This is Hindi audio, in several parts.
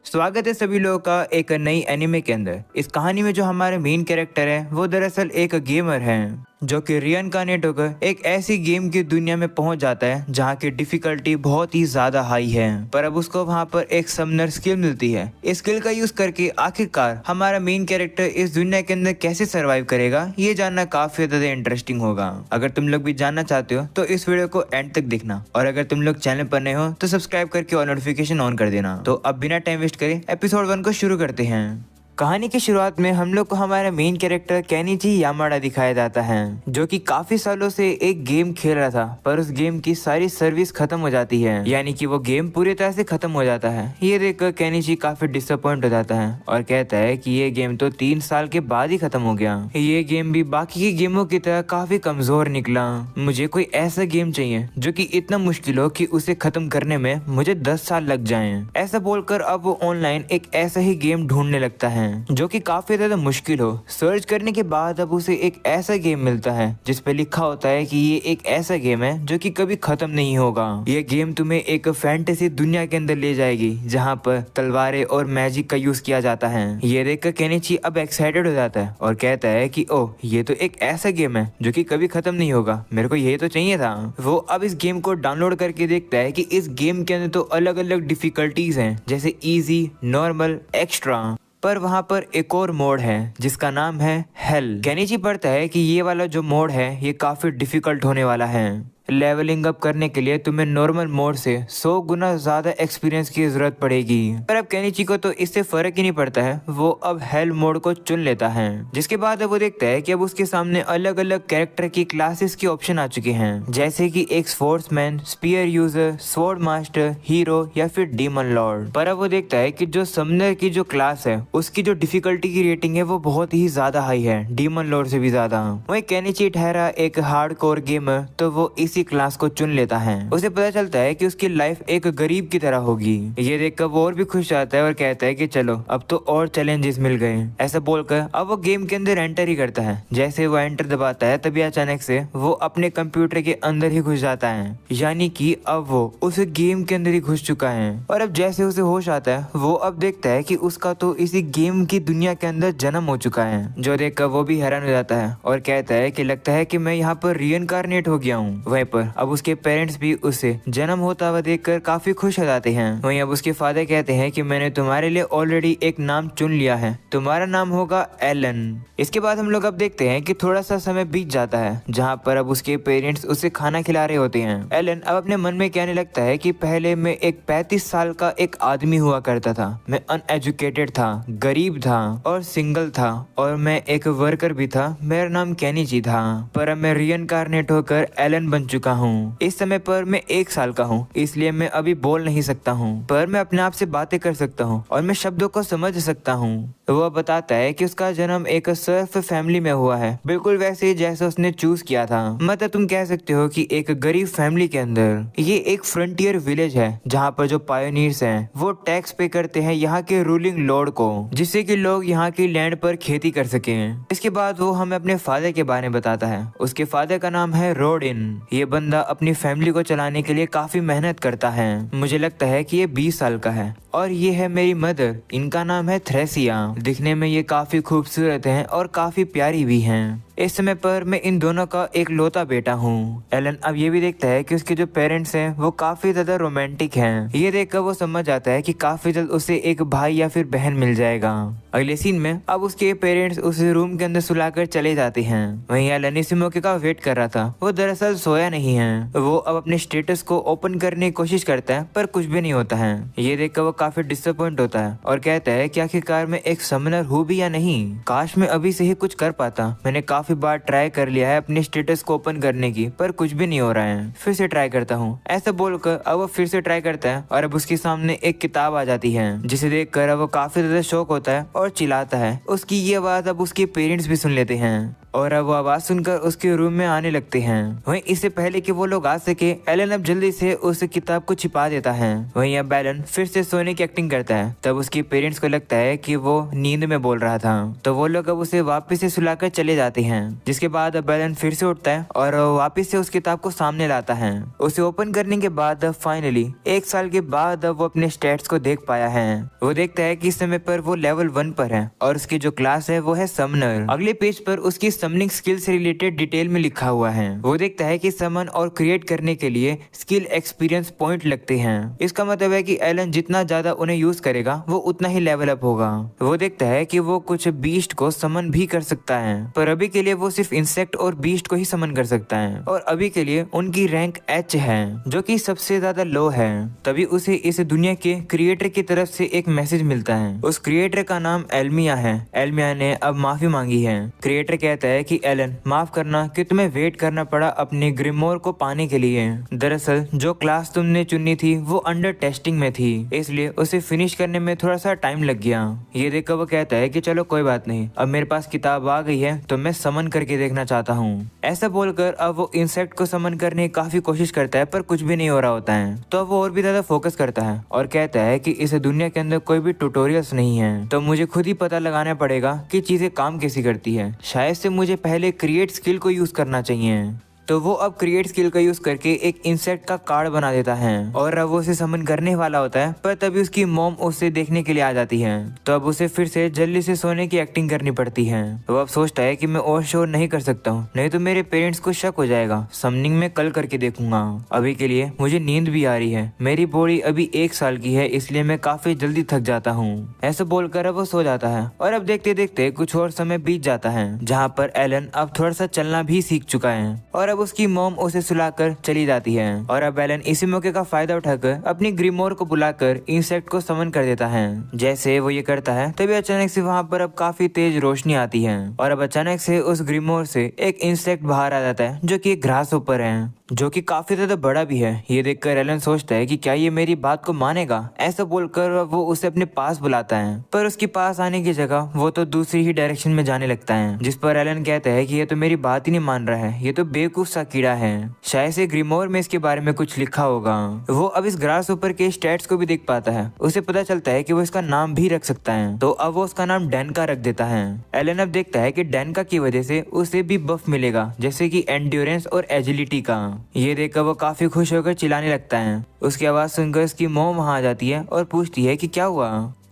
स्वागत है सभी लोगों का एक नई एनिमे के अंदर। इस कहानी में जो हमारे मेन कैरेक्टर है वो दरअसल एक गेमर है जो कि रिइनकार्नेट होकर एक ऐसी गेम की दुनिया में पहुंच जाता है जहां की डिफिकल्टी बहुत ही ज्यादा हाई है। पर अब उसको वहां पर एक समनर स्किल मिलती है। इस स्किल का यूज करके आखिरकार हमारा मेन कैरेक्टर इस दुनिया के अंदर कैसे सरवाइव करेगा ये जानना काफी ज्यादा इंटरेस्टिंग होगा। अगर तुम लोग भी जानना चाहते हो तो इस वीडियो को एंड तक देखना, और अगर तुम लोग चैनल पर नए हो तो सब्सक्राइब करके और नोटिफिकेशन ऑन कर देना। तो अब बिना टाइम वेस्ट करे एपिसोड 1 को शुरू करते हैं। कहानी की शुरुआत में हम लोग को हमारा मेन कैरेक्टर केनिची यामाडा दिखाया जाता है जो कि काफी सालों से एक गेम खेल रहा था, पर उस गेम की सारी सर्विस खत्म हो जाती है, यानी कि वो गेम पूरी तरह से खत्म हो जाता है। ये देखकर केनिची काफी डिसअपॉइंट हो जाता है और कहता है कि ये गेम तो 3 साल के बाद ही खत्म हो गया। ये गेम भी बाकी की गेमों की तरह काफी कमजोर निकला। मुझे कोई ऐसा गेम चाहिए जो कि इतना मुश्किल हो कि उसे खत्म करने में मुझे 10 साल लग जाएं। ऐसा बोलकर अब वो ऑनलाइन एक ऐसा ही गेम ढूंढने लगता है जो कि काफी ज्यादा मुश्किल हो। सर्च करने के बाद अब उसे एक ऐसा गेम मिलता है जिस पे लिखा होता है कि ये एक ऐसा गेम है जो कि कभी खत्म नहीं होगा। ये गेम तुम्हें एक फैंटेसी दुनिया के अंदर ले जाएगी जहाँ पर तलवारें और मैजिक का यूज किया जाता है। ये देखकर केनिची अब एक्साइटेड हो जाता है और कहता है कि ओह, ये तो एक ऐसा गेम है जो कि कभी खत्म नहीं होगा, मेरे को ये तो चाहिए था। वो अब इस गेम को डाउनलोड करके देखता है कि इस गेम के अंदर तो अलग अलग डिफिकल्टीज हैं, जैसे इजी, नॉर्मल, एक्स्ट्रा। पर वहाँ पर एक और मोड है जिसका नाम है हेल। केनिची पढ़ता है कि ये वाला जो मोड है ये काफी डिफिकल्ट होने वाला है। लेवलिंग अप करने के लिए तुम्हें नॉर्मल मोड से 100 गुना ज्यादा एक्सपीरियंस की जरूरत पड़ेगी। पर अब केनिची को तो इससे फर्क ही नहीं पड़ता है, वो अब हेल मोड को चुन लेता है। जिसके बाद अब वो देखता है कि अब उसके सामने अलग अलग कैरेक्टर की क्लासेस की ऑप्शन आ चुके हैं, जैसे कि एक sportsman, spear user, sword master, hero या फिर डीमन लॉर्ड। पर अब वो देखता है कि जो समनर की जो क्लास है उसकी जो डिफिकल्टी की रेटिंग है वो बहुत ही ज्यादा हाई है, डीमन लॉर्ड से भी ज्यादा। वही केनिची ठहरा एक हार्डकोर गेमर, तो वो इसी क्लास को चुन लेता है। उसे पता चलता है कि उसकी लाइफ एक गरीब की तरह होगी। ये देखकर वो और भी खुश आता है और कहता है कि चलो अब तो और चैलेंजेस मिल गए। ऐसा बोलकर अब वो गेम के अंदर एंटर ही करता है। जैसे वो एंटर दबाता है तभी अचानक से वो अपने कंप्यूटर के अंदर ही घुस जाता है, यानी कि अब वो उस गेम के अंदर ही घुस चुका है। और अब जैसे उसे होश आता है वो अब देखता है कि उसका तो इसी गेम की दुनिया के अंदर जन्म हो चुका है, जो देखकर वो भी हैरान हो जाता है और कहता है कि लगता है कि मैं यहाँ पर रिइनकार्नेट हो गया हूँ। वहीं पर अब उसके पेरेंट्स भी उसे जन्म होता हुआ देखकर काफी खुश हो जाते हैं। वहीं अब उसके फादर कहते हैं कि मैंने तुम्हारे लिए ऑलरेडी एक नाम चुन लिया है, तुम्हारा नाम होगा एलन। इसके बाद हम लोग अब देखते हैं कि थोड़ा सा समय बीत जाता है जहाँ पर अब उसके पेरेंट्स उसे खाना खिला रहे होते हैं। एलन अब अपने मन में कहने लगता है कि पहले मैं एक 35 साल का एक आदमी हुआ करता था, मैं अनएजुकेटेड था, गरीब था और सिंगल था, और मैं एक वर्कर भी था, मेरा नाम केनिची था। पर अब मैं रिइनकार्नेट होकर एलन बन चुका हूँ। इस समय पर मैं 1 साल का हूँ, इसलिए मैं अभी बोल नहीं सकता हूँ, पर मैं अपने आप से बातें कर सकता हूँ और मैं शब्दों को समझ सकता हूँ। वह बताता है कि उसका जन्म एक सर्फ फैमिली में हुआ है, बिल्कुल वैसे ही जैसे उसने चूज किया था। मतलब तुम कह सकते हो कि एक गरीब फैमिली के अंदर। ये एक फ्रंटियर विलेज है जहाँ पर जो पायोनियर्स हैं वो टैक्स पे करते हैं यहाँ के रूलिंग लॉर्ड को, जिससे कि लोग यहाँ की लैंड पर खेती कर सके। इसके बाद वो हमें अपने फादर के बारे में बताता है। उसके फादर का नाम है रोडिन। ये बंदा अपनी फैमिली को चलाने के लिए काफी मेहनत करता है। मुझे लगता है कि ये 20 साल का है। और ये है मेरी मदर, इनका नाम है थ्रेसिया। दिखने में ये काफी खूबसूरत हैं और काफी प्यारी भी हैं। इस समय पर मैं इन दोनों का एक लौता बेटा हूँ। एलन अब ये भी देखता है कि उसके जो पेरेंट्स हैं वो काफी ज्यादा रोमांटिक हैं। ये देखकर वो समझ जाता है कि काफी जल्द उसे एक भाई या फिर बहन मिल जाएगा। अगले सीन में अब उसके पेरेंट्स उसे रूम के अंदर सुलाकर चले जाते हैं। वहीं एलन इस मौके का वेट कर रहा था। वो दरअसल सोया नहीं है। वो अब अपने स्टेटस को ओपन करने की कोशिश करता है पर कुछ भी नहीं होता है। ये देखकर वो काफी डिसअपॉइंट होता है और कहता है कि आखिरकार मैं एक समनर हूँ भी या नहीं। काश मैं अभी से ही कुछ कर पाता। मैंने काफी बार ट्राई कर लिया है अपने स्टेटस को ओपन करने की, पर कुछ भी नहीं हो रहा है। फिर से ट्राई करता हूँ। ऐसा बोलकर अब वो फिर से ट्राई करता है और अब उसके सामने एक किताब आ जाती है, जिसे देखकर अब वो काफी ज्यादा शौक होता है और चिल्लाता है। उसकी ये आवाज अब उसके पेरेंट्स भी सुन लेते हैं। और अब वो आवाज सुनकर उसके रूम में आने लगते हैं। वहीं इससे पहले कि वो लोग आ सके, एलन अब जल्दी से उस किताब को छिपा देता है। वहीं अब एलन फिर से सोने की एक्टिंग करता है। तब उसके पेरेंट्स को लगता है कि वो नींद में बोल रहा था, तो वो लोग अब उसे वापस से सुलाकर चले जाते हैं। जिसके बाद अब एलन फिर से उठता है और वापस से उस किताब को सामने लाता है। उसे ओपन करने के बाद अब फाइनली 1 साल के बाद अब वो अपने स्टैट्स को देख पाया है। वो देखता है कि इस समय पर वो लेवल 1 पर है और उसकी जो क्लास है वो है समनर। अगले पेज पर उसकी समनिंग स्किल से रिलेटेड डिटेल में लिखा हुआ है। वो देखता है कि समन और क्रिएट करने के लिए स्किल एक्सपीरियंस पॉइंट लगते हैं। इसका मतलब है कि एलन जितना ज्यादा उन्हें यूज करेगा वो उतना ही लेवल अप होगा। वो देखता है कि वो कुछ बीस्ट को समन भी कर सकता है, पर अभी के लिए वो सिर्फ इंसेक्ट और बीस्ट को ही समन कर सकता है और अभी के लिए उनकी रैंक एच है, जो कि सबसे ज्यादा लो है। तभी उसे इस दुनिया के क्रिएटर की तरफ से एक मैसेज मिलता है। उस क्रिएटर का नाम एल्मिया है। एल्मिया ने अब माफी मांगी है। क्रिएटर कहता है कि एलन, माफ करना कि तुम्हें वेट करना पड़ा अपने ग्रिमोर को पाने के लिए। दरअसल जो क्लास तुमने चुनी थी वो अंडर टेस्टिंग में थी, इसलिए उसे फिनिश करने में थोड़ा सा टाइम लग गया। ये देखकर वो कहता है कि चलो कोई बात नहीं, अब मेरे पास किताब आ गई है तो मैं समन करके देखना चाहता हूँ। ऐसा बोलकर अब वो इंसेक्ट को समन करने की काफी कोशिश करता है, पर कुछ भी नहीं हो रहा होता है। तो अब वो और भी ज्यादा फोकस करता है और कहता है कि इस दुनिया के अंदर कोई भी ट्यूटोरियल्स नहीं है, तो मुझे खुद ही पता लगाना पड़ेगा कि चीजें काम कैसी करती है। शायद से मुझे पहले क्रिएट स्किल को यूज करना चाहिए। तो वो अब क्रिएट स्किल का यूज करके एक इंसेक्ट का कार्ड बना देता है और अब वो उसे समन करने वाला होता है, पर तभी उसकी मॉम उसे देखने के लिए आ जाती है। तो अब उसे फिर से जल्दी से सोने की एक्टिंग करनी पड़ती है। वो अब सोचता है कि मैं और शोर नहीं कर सकता हूँ, नहीं तो मेरे पेरेंट्स को शक हो जाएगा। समनिंग में कल करके देखूंगा, अभी के लिए मुझे नींद भी आ रही है। मेरी बॉडी अभी 1 साल की है, इसलिए मैं काफी जल्दी थक जाता हूँ। ऐसा बोलकर अब वो सो जाता है और अब देखते देखते कुछ और समय बीत जाता है, जहाँ पर एलन अब थोड़ा सा चलना भी सीख चुका है और अब उसकी मॉम उसे सुलाकर चली जाती है। और अब एलन इसी मौके का फायदा उठाकर अपनी ग्रिमोर को बुलाकर इंसेक्ट को समन कर देता है। जैसे वो ये करता है तभी अचानक से वहाँ पर अब काफी तेज रोशनी आती है और अब अचानक से उस ग्रिमोर से एक इंसेक्ट बाहर आ जाता है, जो कि एक ग्रासहोपर है, जो कि काफी ज्यादा बड़ा भी है। ये देखकर एलन सोचता है कि क्या ये मेरी बात को मानेगा। ऐसा बोलकर वो उसे अपने पास बुलाता है, पर उसके पास आने की जगह वो तो दूसरी ही डायरेक्शन में जाने लगता है, जिस पर एलन कहता है कि ये तो मेरी बात ही नहीं मान रहा है, ये तो बेवकूफ सा कीड़ा है। शायद से ग्रिमोर में इसके बारे में कुछ लिखा होगा। वो अब इस ग्रासहोपर के स्टैट्स को भी देख पाता है। उसे पता चलता है कि वो इसका नाम भी रख सकता है, तो अब वो उसका नाम डेनका रख देता है। एलन अब देखता है कि डेनका की वजह से उसे भी बफ मिलेगा, जैसे कि एंड्योरेंस और एजिलिटी का। ये देखकर वो काफी खुश होकर चिल्लाने लगता है। उसकी आवाज सुनकर उसकी मॉम वहां आ जाती है और पूछती है कि क्या हुआ।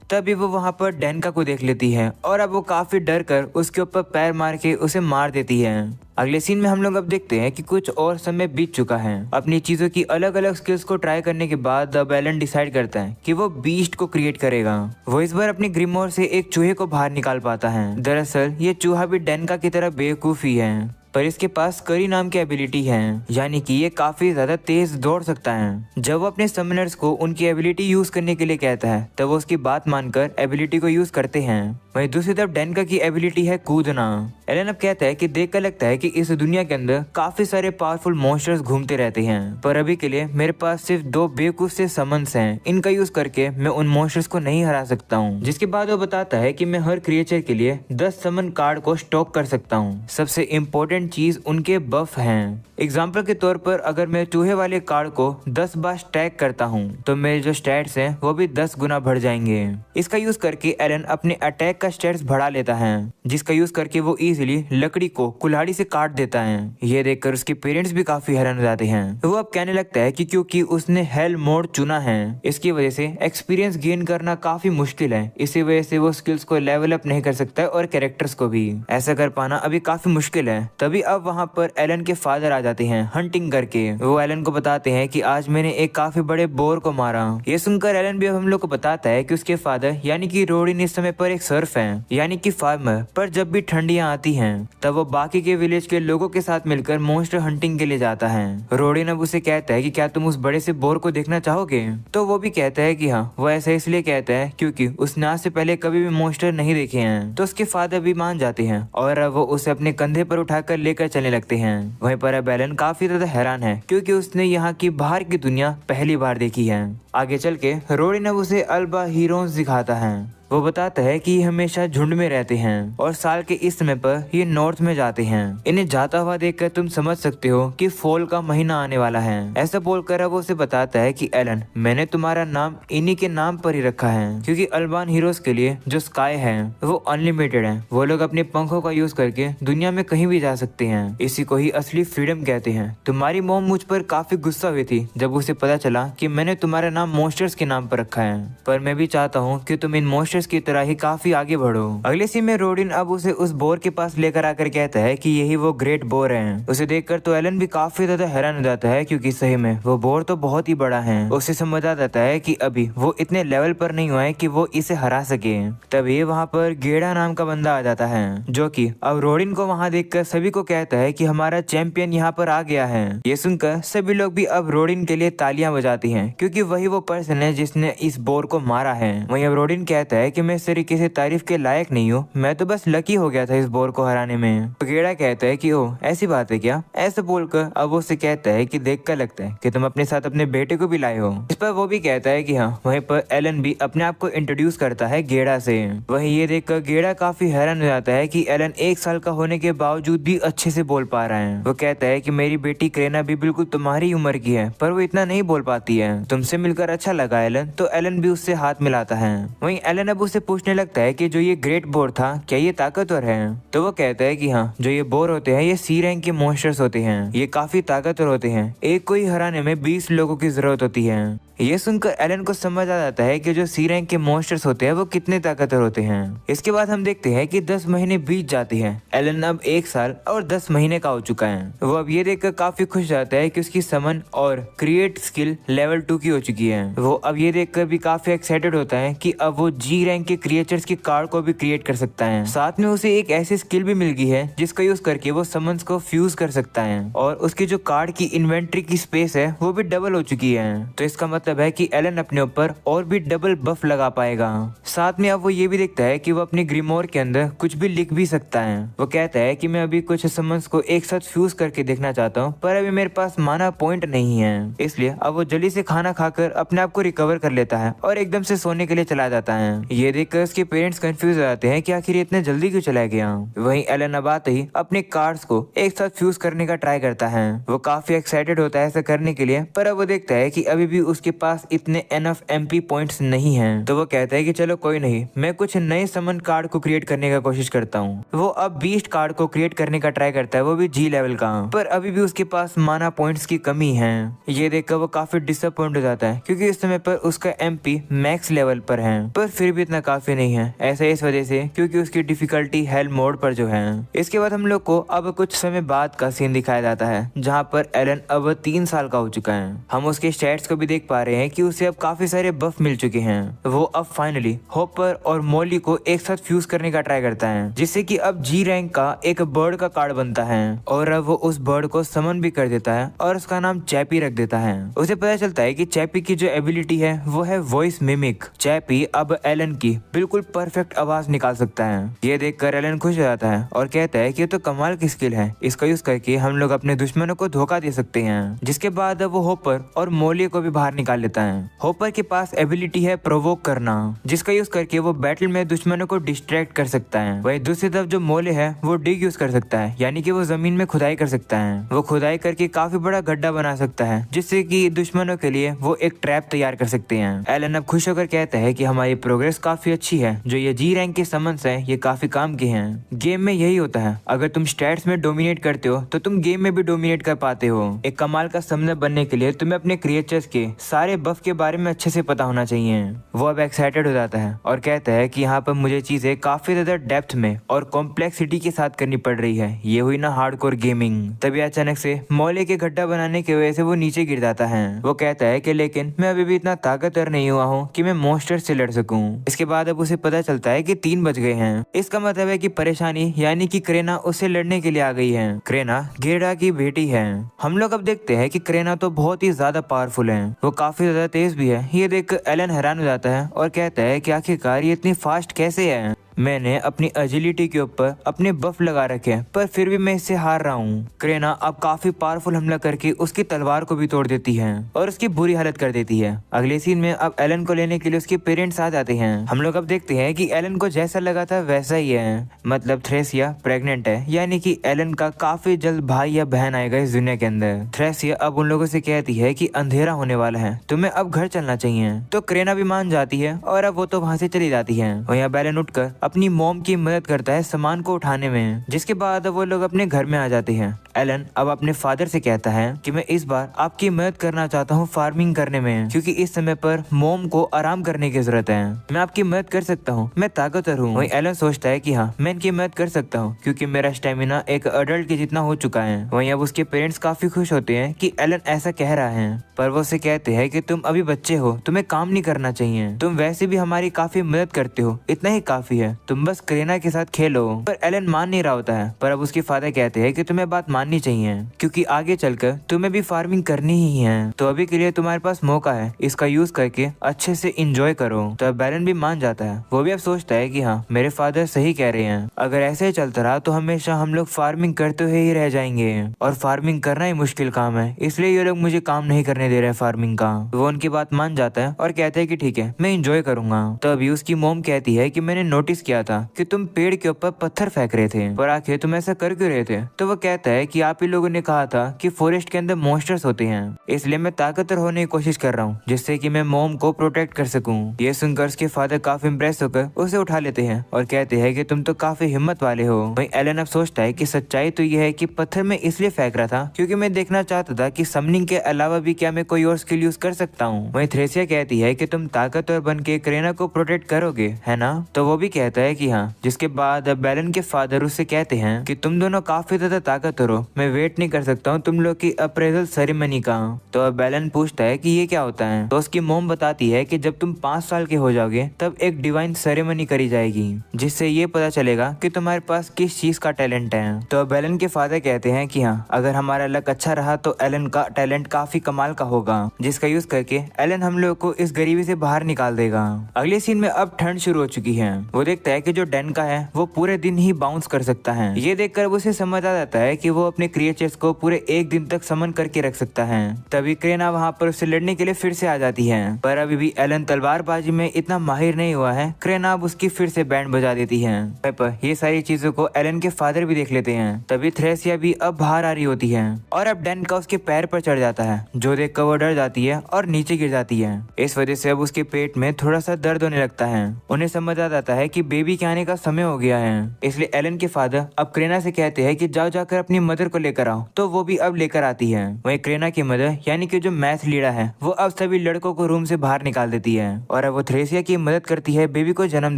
तभी वो वहां पर डेनका को देख लेती है और अब वो काफी डर कर उसके ऊपर पैर मार के उसे मार देती है। अगले सीन में हम लोग अब देखते हैं कि कुछ और समय बीत चुका है। अपनी चीजों की अलग अलग स्किल्स को ट्राई करने के बाद अब एलन डिसाइड करता है कि वो बीस्ट को क्रिएट करेगा। वो इस बार अपनी ग्रिमोर से एक चूहे को बाहर निकाल पाता है। दरअसल ये चूहा भी डेनका की तरह बेवकूफ ही है, पर इसके पास करी नाम की एबिलिटी है, यानी कि ये काफी ज्यादा तेज दौड़ सकता है। जब वो अपने समनर्स को उनकी एबिलिटी यूज करने के लिए कहता है, तब वो उसकी बात मानकर एबिलिटी को यूज करते हैं। वहीं दूसरी तरफ डेनका की एबिलिटी है कूदना। एलन अब कहता है कि देखकर लगता है कि इस दुनिया के अंदर काफी सारे पावरफुल मॉन्स्टर्स घूमते रहते हैं, पर अभी के लिए मेरे पास सिर्फ 2 बेवकूफ से समन्स हैं। इनका यूज करके मैं उन मॉन्स्टर्स को नहीं हरा सकता हूँ। जिसके बाद वो बताता है कि मैं हर क्रिएचर के लिए 10 समन कार्ड को स्टॉक कर सकता हूँ। सबसे इम्पोर्टेंट चीज उनके बफ हैं। एग्जाम्पल के तौर पर अगर मैं चूहे वाले कार्ड को 10 बार स्टैक करता हूँ, तो मेरे जो स्टैट्स हैं वो भी 10 गुना बढ़ जाएंगे। इसका यूज करके एलन अपने अटैक का स्टैट्स बढ़ा लेता है, जिसका यूज करके वो इजीली लकड़ी को कुल्हाड़ी से काट देता है। ये देखकर उसके पेरेंट्स भी काफी हैरान हो जाते हैं। वो अब कहने लगता है कि क्योंकि उसने हेल मोड चुना है, इसकी वजह से एक्सपीरियंस गेन करना काफी मुश्किल है। इसी वजह से वो स्किल्स को लेवल अप नहीं कर सकता है और कैरेक्टर्स को भी। ऐसा कर पाना अभी काफी मुश्किल है। तभी अब वहाँ पर एलन के फादर आ जाते हैं हंटिंग करके। वो एलन को बताते हैं कि आज मैंने एक काफी बड़े बोर को मारा। ये सुनकर एलन भी अब हम लोग को बताता है कि उसके फादर यानी कि रोडिन इस समय पर एक सर्फ है, यानी कि फार्मर। पर जब भी ठंडियां आती हैं तब वो बाकी के विलेज के लोगों के साथ मिलकर मॉन्स्टर हंटिंग के लिए जाता है। रोडिन अब उसे कहता है कि क्या तुम उस बड़े से बोर को देखना चाहोगे। तो वो भी कहता है कि हाँ। वो ऐसा इसलिए कहता है क्योंकि उसने आज से पहले कभी भी मॉन्स्टर नहीं देखे हैं। तो उसके फादर भी मान जाते हैं और अब वो उसे अपने कंधे पर उठाकर लेकर चलने लगते हैं। वहीं पर अब एलन काफी ज्यादा हैरान है क्योंकि उसने यहाँ की बाहर की दुनिया पहली बार देखी है। आगे चल के रोडिन अब उसे अल्बा हीरोज दिखाता है। वो बताता है कि ये हमेशा झुंड में रहते हैं और साल के इस समय पर ये नॉर्थ में जाते हैं। इन्हें जाता हुआ देखकर तुम समझ सकते हो कि फॉल का महीना आने वाला है। ऐसा बोलकर वो उसे बताता है कि एलन, मैंने तुम्हारा नाम इन्हीं के नाम पर ही रखा है, क्योंकि अल्बान हीरोज के लिए जो स्काई है वो अनलिमिटेड है। वो लोग अपने पंखों का यूज करके दुनिया में कहीं भी जा सकते हैं। इसी को ही असली फ्रीडम कहते हैं। तुम्हारी मॉम मुझ पर काफी गुस्सा हुई थी जब उसे पता चला कि मैंने तुम्हारा नाम मॉन्स्टर्स के नाम पर रखा है, पर मैं भी चाहता हूँ कि तुम इन मॉन्स्टर्स की तरह ही काफी आगे बढ़ो। अगले सीन में रोडिन अब उसे उस बोर के पास लेकर आकर कहता है कि यही वो ग्रेट बोर है। उसे देखकर तो एलन भी काफी ज्यादा हैरान हो जाता है, क्योंकि सही में वो बोर तो बहुत ही बड़ा है। उसे समझ आ जाता है कि अभी वो इतने लेवल पर नहीं हुआ है कि वो इसे हरा सके। तभी वहाँ पर गेड़ा नाम का बंदा आ जाता है, जो कि अब रोडिन को वहाँ देखकर सभी को कहता है कि हमारा चैंपियन यहाँ पर आ गया है। ये सुनकर सभी लोग भी अब रोडिन के लिए तालियां बजाती हैं, क्योंकि वही वो पर्सन है जिसने इस बोर को मारा है। वहीं अब रोडिन कहता है कि मैं इस तरीके से तारीफ के लायक नहीं हूँ, मैं तो बस लकी हो गया था इस बोर को हराने में। तो गेड़ा कहता है कि ओ ऐसी बात है क्या। ऐसा बोलकर अब वो उसे कहता है कि देखकर लगता है कि तुम अपने साथ अपने बेटे को भी लाए हो। इस पर वो भी कहता है कि हाँ। वहीं पर एलन भी अपने आप को इंट्रोड्यूस करता है गेड़ा से। वहीं ये देखकर गेड़ा काफी हैरान हो जाता है कि एलन 1 साल का होने के बावजूद भी अच्छे से बोल पा रहा है। वो कहता है कि मेरी बेटी क्रेना भी बिल्कुल तुम्हारी उम्र की है, पर वो इतना नहीं बोल पाती है। तुमसे मिलकर अच्छा लगा एलन। तो एलन भी उससे हाथ मिलाता है। वहीं एलन अब उसे पूछने लगता है कि जो ये ग्रेट बोर था क्या ये ताकतवर है। तो वो कहता है कि हाँ, जो ये बोर होते हैं ये सी रैंक के मॉन्स्टर्स होते हैं, ये काफी ताकतवर होते हैं। एक को ही हराने में 20 लोगों की जरूरत होती है। ये सुनकर एलन को समझ आ जाता है कि जो सी रैंक के मॉन्स्टर्स होते हैं वो कितने ताकतवर होते हैं। इसके बाद हम देखते हैं कि 10 महीने बीत जाते हैं। एलन अब 1 साल और 10 महीने का हो चुका है। वो अब ये देखकर काफी खुश जाता है कि उसकी समन और क्रिएट स्किल लेवल 2 की हो चुकी है। वो अब ये देखकर भी काफी एक्साइटेड होता है कि अब वो जी रैंक के क्रिएचर्स के कार्ड को भी क्रिएट कर सकता है। साथ में उसे एक ऐसी स्किल भी मिल गई है जिसका यूज करके वो समन्स को फ्यूज कर सकता है, और उसकी जो कार्ड की इन्वेंट्री की स्पेस है वो भी डबल हो चुकी है। तो इसका मतलब है कि एलन अपने ऊपर और भी डबल बफ लगा पाएगा। साथ में अब वो ये भी देखता है कि वो अपने ग्रिमोर के अंदर कुछ भी लिख भी सकता है। वो कहता है कि मैं अभी कुछ समन्स को एक साथ फ्यूज करके देखना चाहता हूँ, पर अभी मेरे पास माना पॉइंट नहीं है। इसलिए अब वो जल्दी से खाना खाकर अपने आप को रिकवर कर लेता है और एकदम से सोने के लिए चला जाता है। ये देखकर उसके पेरेंट्स कंफ्यूज हो जाते हैं कि आखिर ये इतने जल्दी क्यों चला गया। वहीं एलन अब आते ही अपने कार्ड्स को एक साथ फ्यूज करने का ट्राई करता है। वो काफी एक्साइटेड होता है ऐसा करने के लिए, पर अब वो देखता है कि अभी भी उसके पास इतने एनफ एमपी पॉइंट्स नहीं हैं। तो वो कहता है कि चलो कोई नहीं, मैं कुछ नए समन कार्ड को क्रिएट करने का कोशिश करता हूँ। वो अब बीस्ट कार्ड को क्रिएट करने का ट्राई करता है, वो भी जी लेवल का, पर अभी भी उसके पास माना पॉइंट्स की कमी है। ये देखकर वो काफी डिसअपॉइंट हो जाता है, क्योंकि इस समय पर उसका एमपी मैक्स लेवल पर है, पर फिर भी इतना काफी नहीं है। ऐसा इस वजह से क्योंकि उसकी डिफिकल्टी हेल मोड पर जो है। इसके बाद हम लोग को अब कुछ समय बाद का सीन दिखाया जाता है, जहाँ पर एलन अब 3 साल का हो चुका है। हम उसके स्टैट्स को भी देख पा रहे हैं कि उसे अब काफी सारे बफ मिल चुके हैं। वो अब फाइनली हॉपर और मॉली को एक साथ फ्यूज करने का ट्राई करता है, जिससे कि अब जी रैंक का एक बर्ड का कार्ड बनता है, और अब वो उस बर्ड को समन भी कर देता है और उसका नाम चैपी रख देता है। उसे पता चलता है कि चैपी की जो एबिलिटी है वो है वॉइस मिमिक। चैपी अब एलन की बिल्कुल परफेक्ट आवाज निकाल सकता है। ये देखकर एलन खुश हो जाता है और कहता है कि ये तो कमाल की स्किल है, इसका यूज करके हम लोग अपने दुश्मनों को धोखा दे सकते हैं। जिसके बाद अब वो हॉपर और मोली को भी बाहर निकाल लेता है। हॉपर के पास एबिलिटी है प्रोवोक करना, जिसका यूज करके वो बैटल में दुश्मनों को डिस्ट्रैक्ट कर सकता है। वहीं दूसरी तरफ जो मोले है वो डिग यूज कर सकता है, यानी कि वो जमीन में खुदाई कर सकता है। वो खुदाई करके काफी बड़ा गड्ढा बना सकता है, जिससे कि दुश्मनों के लिए वो एक ट्रैप तैयार कर सकते हैं। एलन अब खुश होकर कहता है कि हमारी प्रोग्रेस काफी अच्छी है, जो ये जी रैंक के समन्स है ये काफी काम के हैं। गेम में यही होता है, अगर तुम स्टैट्स में डोमिनेट करते हो तो तुम गेम में भी डोमिनेट कर पाते हो। एक कमाल का समनर बनने के लिए तुम्हें अपने क्रिएचर्स के सारे बफ के बारे में अच्छे से पता होना चाहिए। वो अब एक्साइटेड हो जाता है और कहता है कि यहाँ पर मुझे चीजें काफी ज्यादा डेप्थ में और कॉम्प्लेक्सिटी के साथ करनी पड़ रही है, ये हुई ना हार्डकोर गेमिंग। तभी अचानक से मोले के गड्ढा बनाने की वजह से वो नीचे गिर जाता है। वो कहता है कि लेकिन मैं अभी भी इतना ताकतवर नहीं हुआ हूँ कि मैं मॉन्स्टर से लड़ सकूं। इसके बाद अब उसे पता चलता है कि 3 बज गए हैं। इसका मतलब है कि परेशानी यानी कि क्रेना उससे लड़ने के लिए आ गई है। क्रेना गेड़ा की बेटी है। हम लोग अब देखते हैं कि क्रेना तो बहुत ही ज्यादा पावरफुल है, वो काफी ज्यादा तेज भी है। ये देख एलन हैरान हो जाता है और कहता है कि आखिरकार ये इतनी फास्ट कैसे है। मैंने अपनी एजिलिटी के ऊपर अपने बफ लगा रखे हैं, पर फिर भी मैं इससे हार रहा हूँ। क्रेना अब काफी पावरफुल हमला करके उसकी तलवार को भी तोड़ देती है और उसकी बुरी हालत कर देती है। अगले सीन में अब एलन को लेने के लिए उसके पेरेंट्स आ जाते हैं। हम लोग अब देखते हैं कि एलन को जैसा लगा था वैसा ही है, मतलब थ्रेसिया प्रेग्नेंट है, यानी कि एलन का काफी जल्द भाई या बहन आएगा इस दुनिया के अंदर। थ्रेसिया अब उन लोगों से कहती है कि अंधेरा होने वाला है, तुम्हें अब घर चलना चाहिए। तो क्रेना भी मान जाती है और अब वो तो वहाँ से चली जाती है। वहीं अब एलन उठकर अपनी मॉम की मदद करता है सामान को उठाने में, जिसके बाद वो लोग अपने घर में आ जाते हैं। एलन अब अपने फादर से कहता है कि मैं इस बार आपकी मदद करना चाहता हूँ फार्मिंग करने में, क्योंकि इस समय पर मॉम को आराम करने की जरूरत है। मैं आपकी मदद कर सकता हूँ, मैं ताकतवर हूँ। वहीं एलन सोचता है कि हाँ, मैं इनकी मदद कर सकता हूँ क्योंकि मेरा स्टेमिना एक अडल्ट के जितना हो चुका है। वहीं अब उसके पेरेंट्स काफी खुश होते हैं कि एलन ऐसा कह रहा है, पर वो उसे कहते हैं कि तुम अभी बच्चे हो, तुम्हें काम नहीं करना चाहिए, तुम वैसे भी हमारी काफी मदद करते हो, इतना ही काफी है, तुम बस क्रेना के साथ खेलो। पर एलन मान नहीं रहा होता है, पर अब उसके फादर कहते हैं कि तुम्हें बात माननी चाहिए क्योंकि आगे चलकर तुम्हें भी फार्मिंग करनी ही है, तो अभी के लिए तुम्हारे पास मौका है, इसका यूज करके अच्छे से इंजॉय करो। तो अब एलन भी मान जाता है। वो भी अब सोचता है कि हाँ, मेरे फादर सही कह रहे हैं, अगर ऐसे ही चलता रहा तो हमेशा हम लोग फार्मिंग करते हुए ही रह जाएंगे और फार्मिंग करना ही मुश्किल काम है, इसलिए ये लोग मुझे काम नहीं करने दे रहे फार्मिंग का। वो उनकी बात मान जाता है और कहता है कि ठीक है, मैं इंजॉय करूंगा। तो अभी उसकी मोम कहती है कि मैंने नोटिस किया था कि तुम पेड़ के ऊपर पत्थर फेंक रहे थे, पर आखिर तुम ऐसा कर क्यों रहे थे? तो वो कहता है कि आप ही लोगों ने कहा था कि फॉरेस्ट के अंदर मॉन्स्टर्स होते हैं, इसलिए मैं ताकतवर होने की कोशिश कर रहा हूँ जिससे कि मैं मोम को प्रोटेक्ट कर सकूं। ये सुनकर उसके फादर काफी इम्प्रेस होकर उसे उठा लेते हैं और कहते हैं कि तुम तो काफी हिम्मत वाले हो। वहीं एलन अब सोचता है कि सच्चाई तो यह है कि पत्थर में इसलिए फेंक रहा था क्योंकि मैं देखना चाहता था कि समनिंग के अलावा भी क्या मैं कोई और स्किल यूज कर सकता हूँ। वहीं थ्रेसिया कहती है कि तुम ताकतवर बन के क्रेना को प्रोटेक्ट करोगे, है ना? तो वो भी कहता है कि हाँ। जिसके बाद अब एलन के फादर उससे कहते हैं कि तुम दोनों काफी ज्यादा ताकतवर हो, मैं वेट नहीं कर सकता हूँ तुम लोग की अप्रेजल सेरेमनी का। तो अब एलन पूछता है कि ये क्या होता है? तो उसकी मोम बताती है कि जब तुम 5 साल के हो जाओगे तब एक डिवाइन सेरेमनी करी जाएगी जिससे ये पता चलेगा कि तुम्हारे पास किस चीज का टैलेंट है। तो अब एलन के फादर कहते हैं कि हाँ, अगर हमारा लक अच्छा रहा तो एलन का टैलेंट काफी कमाल का होगा जिसका यूज करके एलन हम लोग को इस गरीबी से बाहर निकाल देगा। अगले सीन में अब ठंड शुरू हो चुकी है। वो देखता है कि जो डेनका है वो पूरे दिन ही बाउंस कर सकता है। ये देखकर उसे समझ आ जाता है कि वो अपने क्रिएचर्स को पूरे 1 दिन तक समन करके रख सकता है। तभी क्रेना वहाँ पर उससे लड़ने के लिए फिर से आ जाती है, पर अभी भी एलन तलवारबाजी में इतना माहिर नहीं हुआ है। क्रेना अब उसकी फिर से बैंड बजा देती है। पर ये सारी चीजों को एलन के फादर भी देख लेते हैं। तभी थ्रेसिया भी अब बाहर आ रही होती है और अब डेन का उसके पैर पर चढ़ जाता है, जो देखकर वो डर जाती है और नीचे गिर जाती है। इस वजह से अब उसके पेट में थोड़ा सा दर्द होने लगता है। उन्हें समझ आ जाता है कि बेबी के आने का समय हो गया है, इसलिए एलन के फादर अब क्रेना से कहते हैं कि जाओ जाकर अपनी मदर को लेकर आओ। तो वो भी अब लेकर आती है। वहीं क्रेना की मदर यानी कि जो मैथ लीडर है वो अब सभी लड़कों को रूम से बाहर निकाल देती है और अब वो थ्रेसिया की मदद करती है बेबी को जन्म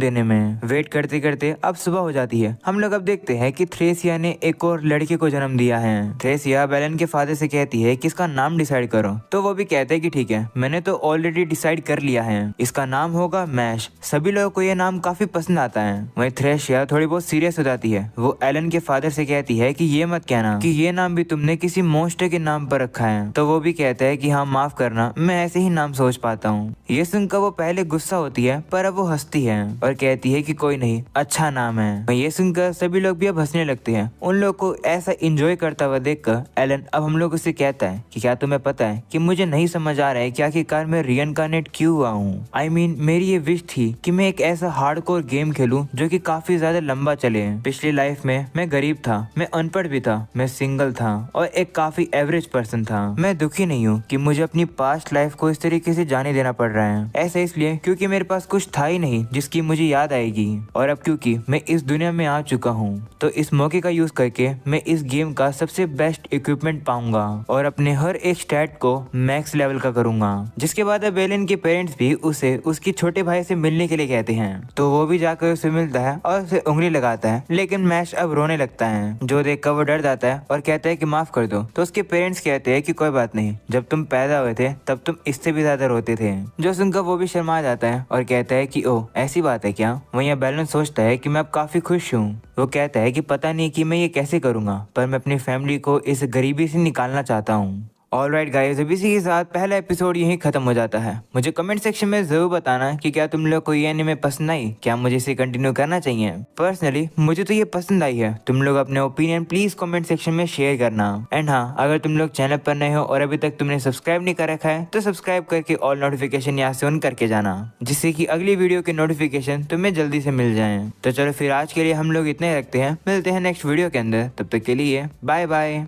देने में। वेट करते करते अब सुबह हो जाती है। हम लोग अब देखते हैं कि थ्रेसिया ने एक और लड़के को जन्म दिया है। थ्रेसिया एलन के फादर से कहती है कि इसका नाम डिसाइड करो। तो वो भी कहते हैं कि ठीक है, मैंने तो ऑलरेडी डिसाइड कर लिया है, इसका नाम होगा मैश। सभी लोगों को ये नाम काफी पसंद आता है। वहीं थ्रेसिया थोड़ी बहुत सीरियस हो जाती है। वो एलन के फादर से कहती है कि ये मत कहना कि ये नाम भी तुमने किसी मॉन्स्टर के नाम पर रखा है। तो वो भी कहता है कि हाँ, माफ करना, मैं ऐसे ही नाम सोच पाता हूँ। ये सुनकर वो पहले गुस्सा होती है पर अब वो हंसती है और कहती है कि कोई नहीं, अच्छा नाम है। ये सुनकर सभी लोग भी अब हंसने लगते हैं। उन लोग को ऐसा एंजॉय करता हुआ देखकर एलन अब हम लोग से कहता है कि क्या तुम्हें पता है कि मुझे नहीं समझ आ रहा है कि आखिरकार मैं रीइंकार्नेट क्यों हुआ हूँ। I mean, मेरी ये विश थी कि मैं एक ऐसा हार्डकोर गेम खेलूं जो कि काफी ज्यादा लंबा चले। पिछली लाइफ में मैं गरीब था, मैं अनपढ़ भी था, मैं सिंगल था और एक काफी एवरेज पर्सन था। मैं दुखी नहीं हूँ कि मुझे अपनी पास्ट लाइफ को इस तरीके से जाने देना पड़ रहा है। ऐसा इसलिए क्योंकि मेरे पास कुछ था ही नहीं जिसकी मुझे याद आएगी, और अब क्योंकि मैं इस दुनिया में आ चुका हूँ तो इस मौके का यूज करके मैं इस गेम का सबसे बेस्ट इक्विपमेंट पाऊंगा और अपने हर एक स्टैट को मैक्स लेवल का करूंगा। जिसके बाद अब एलन के पेरेंट्स भी उसे उसके छोटे भाई से मिलने के लिए कहते हैं। तो वो भी जाकर उसे मिलता है और उसे उंगली लगाता है, लेकिन मैश अब रोने लगता है, जो देखकर वो डर जाता है और कहता है कि माफ कर दो। तो उसके पेरेंट्स कहते हैं कि कोई बात नहीं, जब तुम पैदा हुए थे तब तुम इससे भी ज्यादा रोते थे। जो सुनकर वो भी शर्मा जाता है और कहता है कि ओह, ऐसी बात है क्या। वहीं बैलन सोचता है कि मैं अब काफी खुश हूँ। वो कहता है कि पता नहीं कि मैं ये कैसे करूंगा, पर मैं अपनी फैमिली को इस गरीबी से निकालना चाहता हूँ। ऑलराइट गाइस, अब इसी के साथ पहला एपिसोड यहीं खत्म हो जाता है। मुझे कमेंट सेक्शन में जरूर बताना कि क्या तुम लोग को ये एनीमे पसंद आई, क्या मुझे इसे कंटिन्यू करना चाहिए। पर्सनली मुझे तो ये पसंद आई है। तुम लोग अपने ओपिनियन प्लीज कमेंट सेक्शन में शेयर करना। एंड हाँ, अगर तुम लोग चैनल पर नए हो और अभी तक तुमने सब्सक्राइब नहीं कर रखा है तो सब्सक्राइब करके ऑल नोटिफिकेशन यहाँ से ऑन करके जाना, जिससे कि अगली वीडियो के नोटिफिकेशन तुम्हें जल्दी से मिल जाए। तो चलो फिर आज के लिए हम लोग इतने रखते हैं, मिलते हैं नेक्स्ट वीडियो के अंदर। तब तक के लिए बाय बाय।